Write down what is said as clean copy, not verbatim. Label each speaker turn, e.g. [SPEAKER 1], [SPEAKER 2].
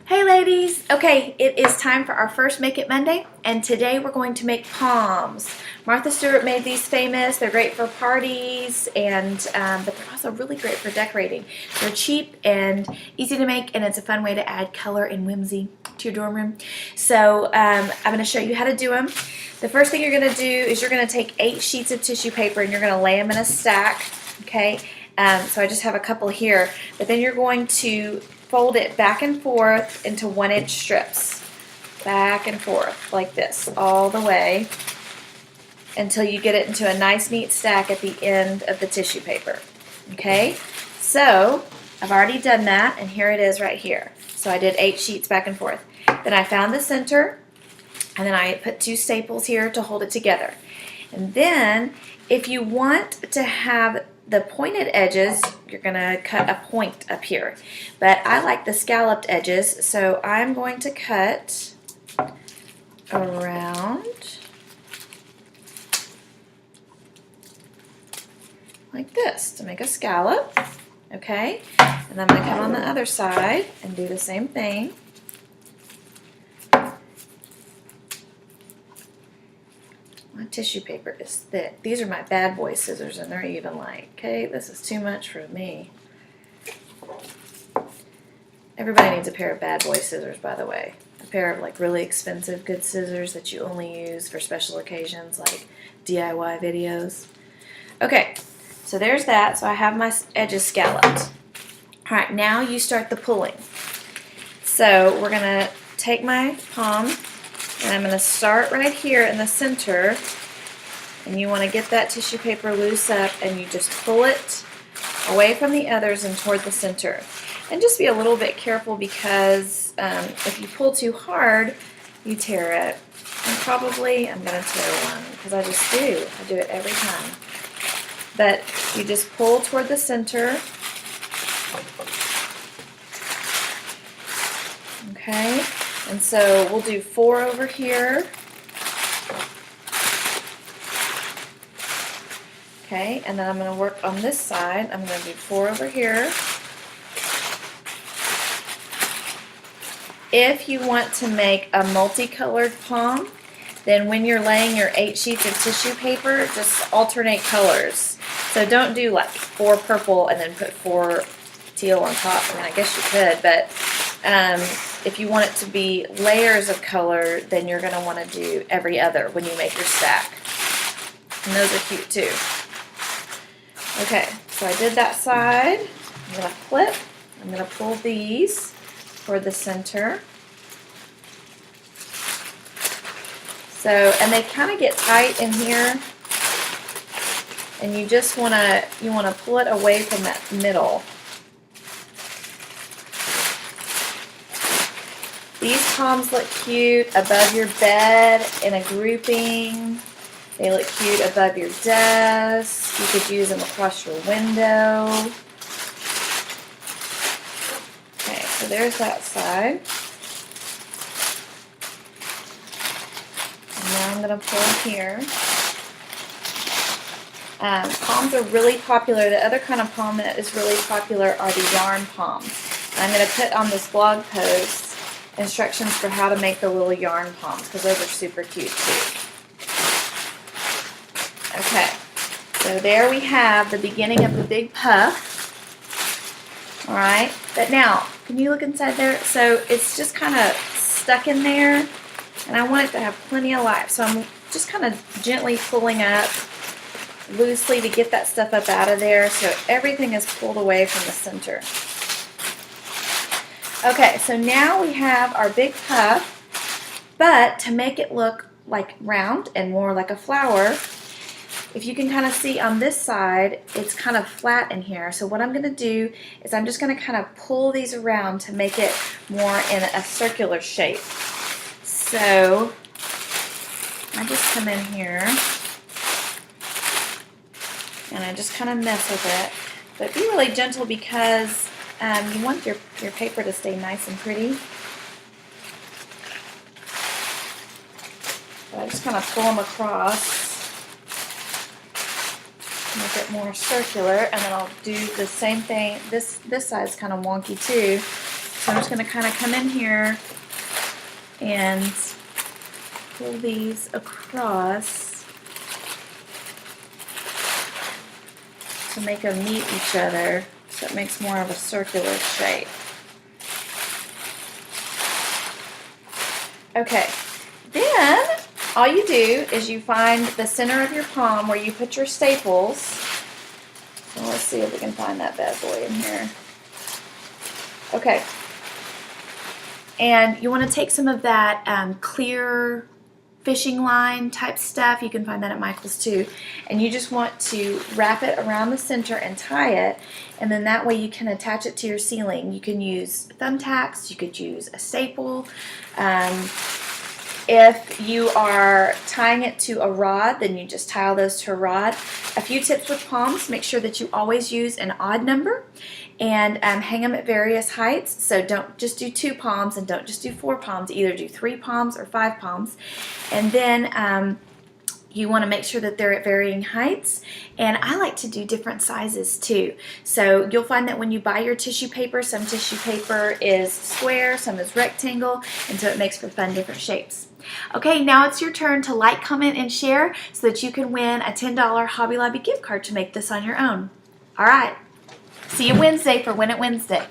[SPEAKER 1] Hey ladies! Okay, it is time for our first Make It Monday, and today we're going to make Poms. Martha Stewart made these famous. They're great for parties, and but they're also really great for decorating. They're cheap and easy to make, and it's a fun way to add color and whimsy to your dorm room. So I'm going to show you how to do them. The first thing you're going to do is you're going to take 8 sheets of tissue paper and you're going to lay them in a stack, okay? So I just have a couple here, but then you're going to fold it back and forth into 1-inch strips, back and forth like this all the way until you get it into a nice neat stack at the end of the tissue paper. Okay, so I've already done that, and here it is right here. So I did 8 sheets back and forth. Then I found the center, and then I put 2 staples here to hold it together. And then if you want to have the pointed edges, you're going to cut a point up here. But I like the scalloped edges, so I'm going to cut around like this to make a scallop. Okay? And I'm going to come on the other side and do the same thing. My tissue paper is thick. These are my bad boy scissors, and they're even like, okay, this is too much for me. Everybody needs a pair of bad boy scissors, by the way. A pair of like really expensive good scissors that you only use for special occasions like DIY videos. Okay, so there's that. So I have my edges scalloped. All right, now you start the pulling. So we're going to take my palm, and I'm going to start right here in the center, and you want to get that tissue paper loose up, and you just pull it away from the others and toward the center. And just be a little bit careful, because if you pull too hard, you tear it. And probably I'm going to tear one, because I just do. I do it every time. But you just pull toward the center. Okay. And so we'll do 4 over here. Okay, and then I'm going to work on this side. I'm going to do 4 over here. If you want to make a multicolored palm, then when you're laying your 8 sheets of tissue paper, just alternate colors. So don't do like 4 purple and then put 4 teal on top. I mean, I guess you could, but if you want it to be layers of color, then you're going to want to do every other when you make your stack. And those are cute too. Okay, so I did that side. I'm going to flip. I'm going to pull these toward the center. So, and they kind of get tight in here, and you just want to pull it away from that middle. These palms look cute above your bed in a grouping. They look cute above your desk. You could use them across your window. Okay, so there's that side. And now I'm going to pull here. Palms are really popular. The other kind of palm that is really popular are the yarn palms. I'm going to put on this blog post instructions for how to make the little yarn palms, because those are super cute too. Okay, so there we have the beginning of the big puff. Alright, but now, can you look inside there? So it's just kind of stuck in there, and I want it to have plenty of life. So I'm just kind of gently pulling up loosely to get that stuff up out of there, so everything is pulled away from the center. Okay, so now we have our big puff, but to make it look like round and more like a flower, if you can kind of see on this side, it's kind of flat in here. So what I'm going to do is I'm just going to kind of pull these around to make it more in a circular shape. So I just come in here and I just kind of mess with it. But be really gentle, because you want your paper to stay nice and pretty. So I just kind of pull them across, make it more circular, and then I'll do the same thing. This side's kind of wonky too, So I'm just going to kind of come in here and pull these across to make them meet each other, so it makes more of a circular shape. Okay, then all you do is you find the center of your palm where you put your staples. So let's see if we can find that bad boy in here. Okay, and you want to take some of that clear fishing line type stuff. You can find that at Michael's too. And you just want to wrap it around the center and tie it, and then that way you can attach it to your ceiling. You can use thumbtacks, you could use a staple. If you are tying it to a rod, then you just tie all those to a rod. A few tips with palms: make sure that you always use an odd number and hang them at various heights. So don't just do 2 palms and don't just do 4 palms. Either do 3 palms or 5 palms. And then you want to make sure that they're at varying heights. And I like to do different sizes too. So you'll find that when you buy your tissue paper, some tissue paper is square, some is rectangle, and so it makes for fun different shapes. Okay, now it's your turn to like, comment, and share so that you can win a $10 Hobby Lobby gift card to make this on your own. All right, see you Wednesday for Win It Wednesday.